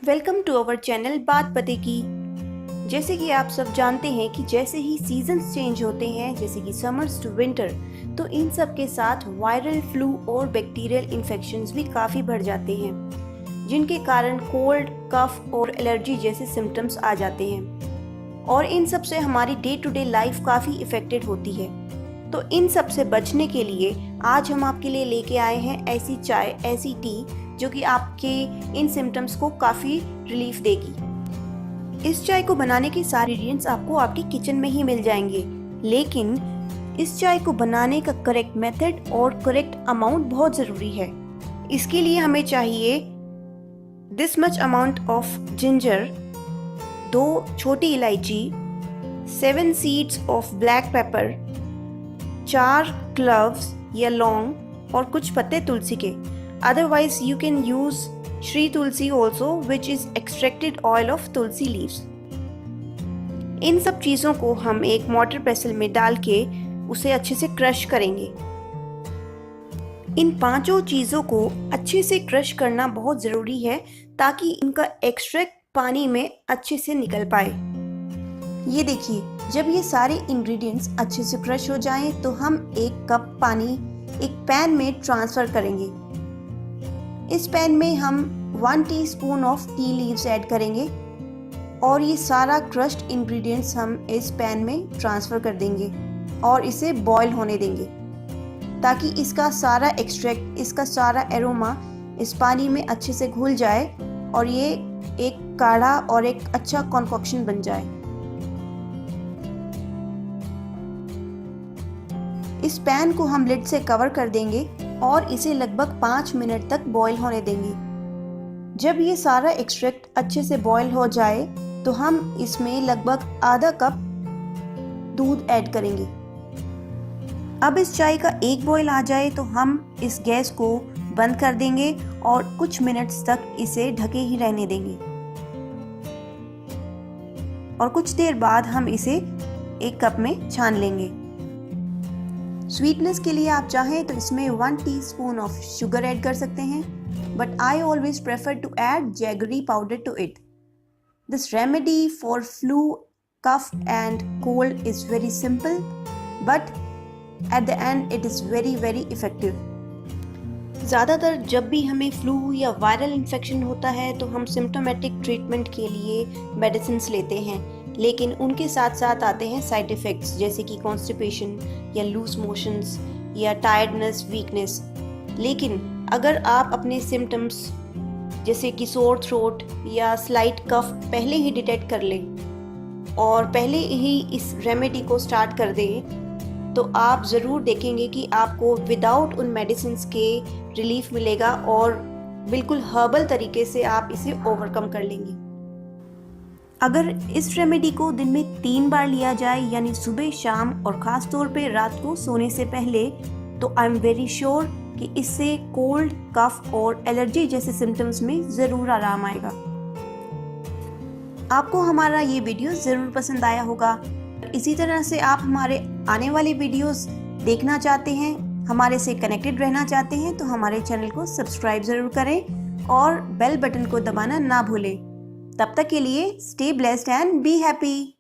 Welcome to our channel बात पते की। जैसे कि आप सब जानते हैं कि जैसे ही सीजन्स चेंज होते हैं, जैसे कि समर्स टू विंटर, तो इन सब के साथ वायरल फ्लू और बैक्टीरियल इन्फेक्शंस भी काफ़ी बढ़ जाते हैं, जिनके कारण कोल्ड, कफ और एलर्जी जैसे सिम्टम्स आ जाते हैं और इन सब से हमारी डे टू डे लाइफ काफ़ी इफ़ेक्टेड होती है। तो इन सब से बचने के लिए आज हम आपके लिए लेके आए हैं ऐसी चाय, ऐसी टी जो कि आपके इन सिम्टम्स को काफ़ी रिलीफ देगी। इस चाय को बनाने के सारे इंग्रेडिएंट्स आपको आपके किचन में ही मिल जाएंगे, लेकिन इस चाय को बनाने का करेक्ट मेथड और करेक्ट अमाउंट बहुत ज़रूरी है। इसके लिए हमें चाहिए this much amount of ginger, 2 छोटी इलायची, 7 seeds of black pepper, 4 cloves या लौंग और कुछ पत्ते तुलसी के। Otherwise, you can use Shri Tulsi also, which is extracted oil of tulsi leaves. इन सब चीज़ों को हम एक मोटर पेसल में डाल के उसे अच्छे से क्रश करेंगे। इन पांचों चीज़ों को अच्छे से क्रश करना बहुत ज़रूरी है ताकि इनका एक्सट्रैक्ट पानी में अच्छे से निकल पाए। ये देखिए, जब ये सारे इंग्रेडिएंट्स अच्छे से क्रश हो जाएं, तो हम एक कप पानी एक पैन में ट्रांसफ़र करेंगे। इस पैन में हम 1 teaspoon of tea leaves add करेंगे और ये सारा क्रश्ड इंग्रेडिएंट्स हम इस पैन में ट्रांसफ़र कर देंगे और इसे बॉईल होने देंगे ताकि इसका सारा एक्सट्रैक्ट, इसका सारा एरोमा इस पानी में अच्छे से घुल जाए और ये एक काढ़ा और एक अच्छा कॉन्कोक्शन बन जाए। इस पैन को हम लिड से कवर कर देंगे और इसे लगभग 5 मिनट तक बॉईल होने देंगे। जब ये सारा एक्सट्रैक्ट अच्छे से बॉईल हो जाए तो हम इसमें लगभग आधा कप दूध ऐड करेंगे। अब इस चाय का एक बॉईल आ जाए तो हम इस गैस को बंद कर देंगे और कुछ मिनट्स तक इसे ढके ही रहने देंगे और कुछ देर बाद हम इसे एक कप में छान लेंगे। स्वीटनेस के लिए आप चाहें तो इसमें 1 टीस्पून ऑफ शुगर ऐड कर सकते हैं, but I always prefer to add jaggery powder to it. This remedy for flu, cough and cold is very simple, but at the end it is very very effective. ज़्यादातर जब भी हमें flu या viral infection होता है तो हम symptomatic treatment के लिए मेडिसिन्स लेते हैं, लेकिन उनके साथ साथ आते हैं साइड इफ़ेक्ट्स जैसे कि कॉन्स्टिपेशन या लूज मोशंस या टायर्डनेस, वीकनेस। लेकिन अगर आप अपने सिम्टम्स जैसे कि सोर थ्रोट या स्लाइट कफ पहले ही डिटेक्ट कर लें और पहले ही इस रेमेडी को स्टार्ट कर दें, तो आप ज़रूर देखेंगे कि आपको विदाउट उन मेडिसिन्स के रिलीफ मिलेगा और बिल्कुल हर्बल तरीके से आप इसे ओवरकम कर लेंगे। अगर इस रेमेडी को दिन में 3 बार लिया जाए, यानी सुबह, शाम और ख़ास तौर पे रात को सोने से पहले, तो आई एम वेरी श्योर कि इससे कोल्ड, कफ और एलर्जी जैसे सिम्टम्स में ज़रूर आराम आएगा। आपको हमारा ये वीडियो ज़रूर पसंद आया होगा। इसी तरह से आप हमारे आने वाले वीडियोस देखना चाहते हैं, हमारे से कनेक्टेड रहना चाहते हैं, तो हमारे चैनल को सब्सक्राइब ज़रूर करें और बेल बटन को दबाना ना भूलें। तब तक के लिए stay blessed and be happy.